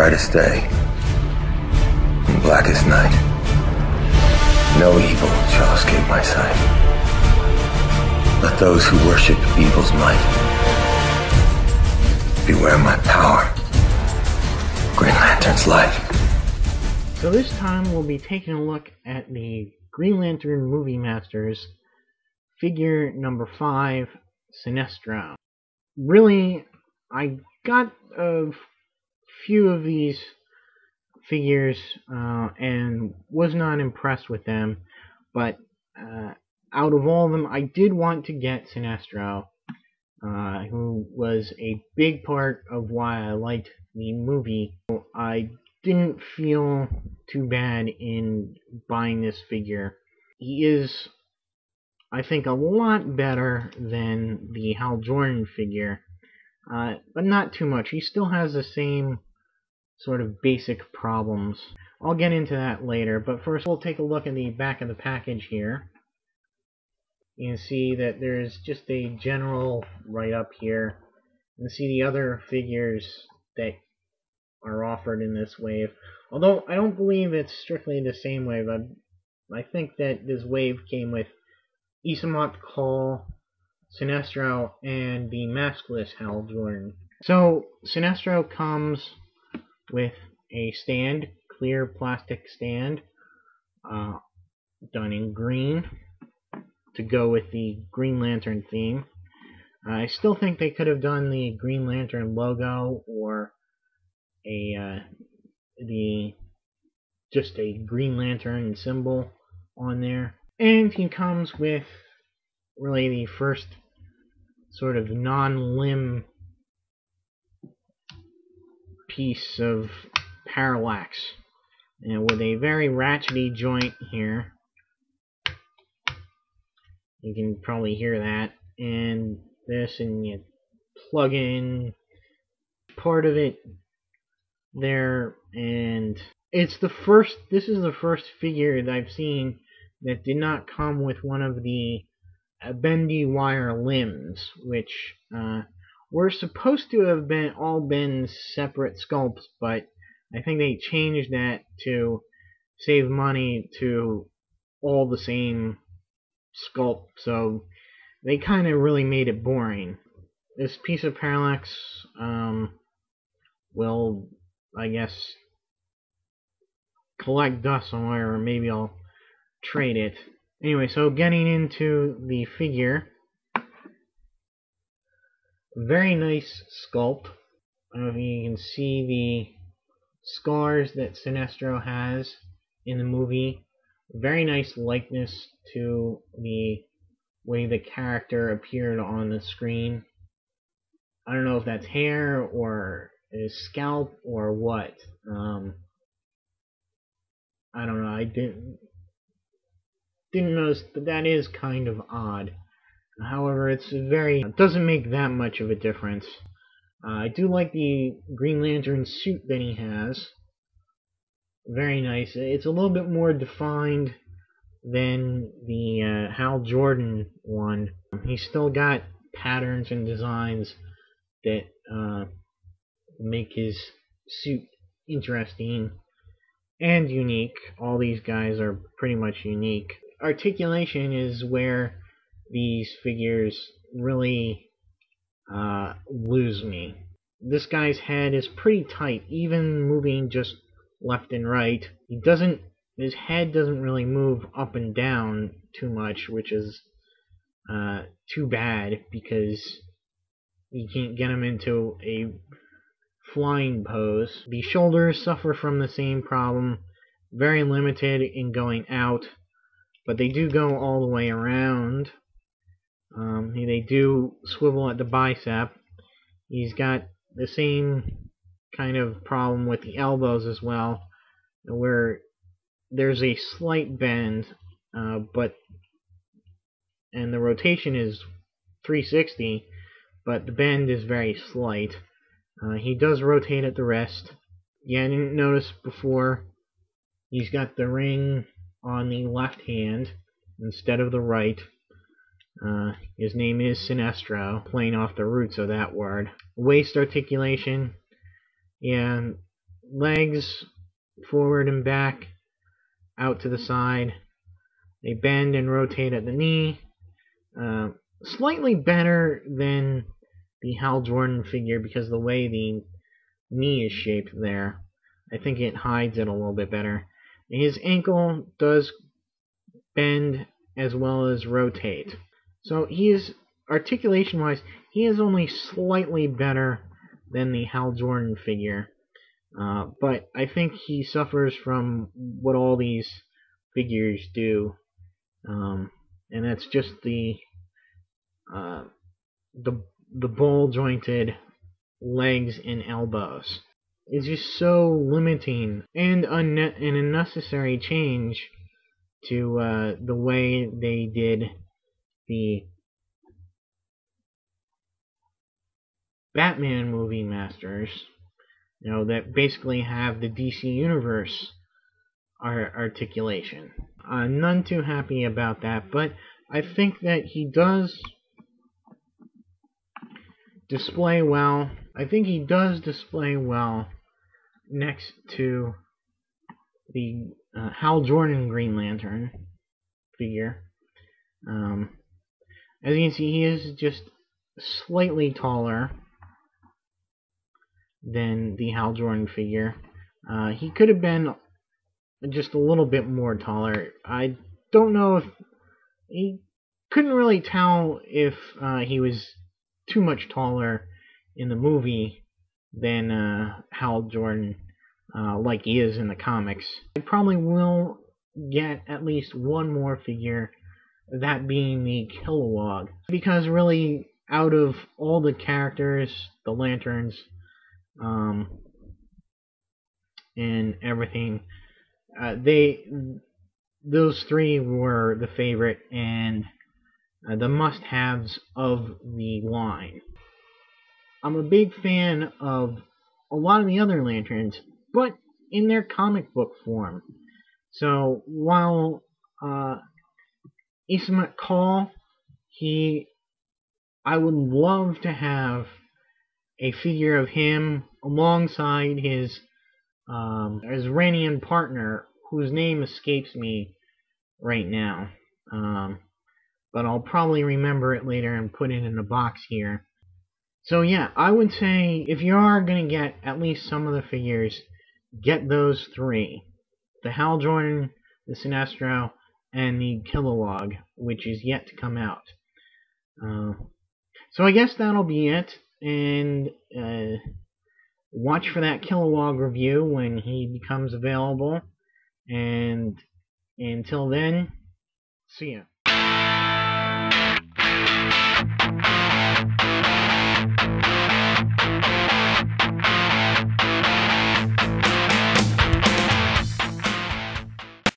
brightest day and blackest night, no evil shall escape my sight. Let those who worship evil's might beware my power, Green Lantern's light. So this time we'll be taking a look at the Green Lantern Movie Masters figure number 5, Sinestro. Really, I got a few of these figures and was not impressed with them, but out of all of them, I did want to get Sinestro, who was a big part of why I liked the movie. I didn't feel too bad in buying this figure. He is, I think, a lot better than the Hal Jordan figure, but not too much. He still has the same sort of basic problems. I'll get into that later, but first we'll take a look at the back of the package here. You can see that there's just a general write-up here. You can see the other figures that are offered in this wave. Although I don't believe it's strictly the same wave. I think that this wave came with Isamot Call, Sinestro, and the maskless Hal Jordan. So Sinestro comes with a stand, clear plastic stand, done in green to go with the Green Lantern theme. I still think they could have done the Green Lantern logo or just a Green Lantern symbol on there. And he comes with really the first sort of non-limb piece of parallax, and with a very ratchety joint here. You can probably hear that, and this, and you plug in part of it there, and it's the first. This is the first figure that I've seen that did not come with one of the bendy wire limbs, which were supposed to have all been separate sculpts, but I think they changed that to save money to all the same sculpt, so they kind of really made it boring. This piece of parallax will, I guess, collect dust somewhere, or maybe I'll trade it. Anyway, so getting into the figure, very nice sculpt. I don't know if you can see the scars that Sinestro has in the movie. Very nice likeness to the way the character appeared on the screen. I don't know if that's hair or his scalp or what. I don't know. I didn't notice, but that is kind of odd. However, it doesn't make that much of a difference. I do like the Green Lantern suit that he has. Very nice. It's a little bit more defined than the Hal Jordan one. He's still got patterns and designs that make his suit interesting and unique. All these guys are pretty much unique. Articulation is where these figures really lose me. This guy's head is pretty tight, even moving just left and right. His head doesn't really move up and down too much, which is too bad, because you can't get him into a flying pose. The shoulders suffer from the same problem, very limited in going out, but they do go all the way around. They do swivel at the bicep. He's got the same kind of problem with the elbows as well, where there's a slight bend, and the rotation is 360, but the bend is very slight. He does rotate at the wrist. Yeah, I didn't notice before, he's got the ring on the left hand instead of the right. His name is Sinestro, playing off the roots of that word. Waist articulation, yeah, legs forward and back, out to the side. They bend and rotate at the knee. Slightly better than the Hal Jordan figure because of the way the knee is shaped there. I think it hides it a little bit better. His ankle does bend as well as rotate. So he is, articulation-wise, he is only slightly better than the Hal Jordan figure. But I think he suffers from what all these figures do. And that's just the ball-jointed legs and elbows. It's just so limiting and an unnecessary change to the way they did the Batman movie masters, that basically have the DC Universe articulation. None too happy about that, but I think that he does display well. I think he does display well next to the Hal Jordan Green Lantern figure. As you can see, he is just slightly taller than the Hal Jordan figure. He could have been just a little bit more taller. I don't know if he couldn't really tell if he was too much taller in the movie than Hal Jordan, like he is in the comics. I probably will get at least one more figure, that being the Kilowog, because really, out of all the characters, the lanterns, and everything, those three were the favorite and the must-haves of the line. I'm a big fan of a lot of the other lanterns, but in their comic book form. So while Asa McCall, I would love to have a figure of him alongside his Iranian partner, whose name escapes me right now. But I'll probably remember it later and put it in a box here. So yeah, I would say if you are going to get at least some of the figures, get those three. The Hal Jordan, the Sinestro, and the Kilowog, which is yet to come out. So I guess that'll be it, and watch for that Kilowog review when he becomes available, and until then, see ya.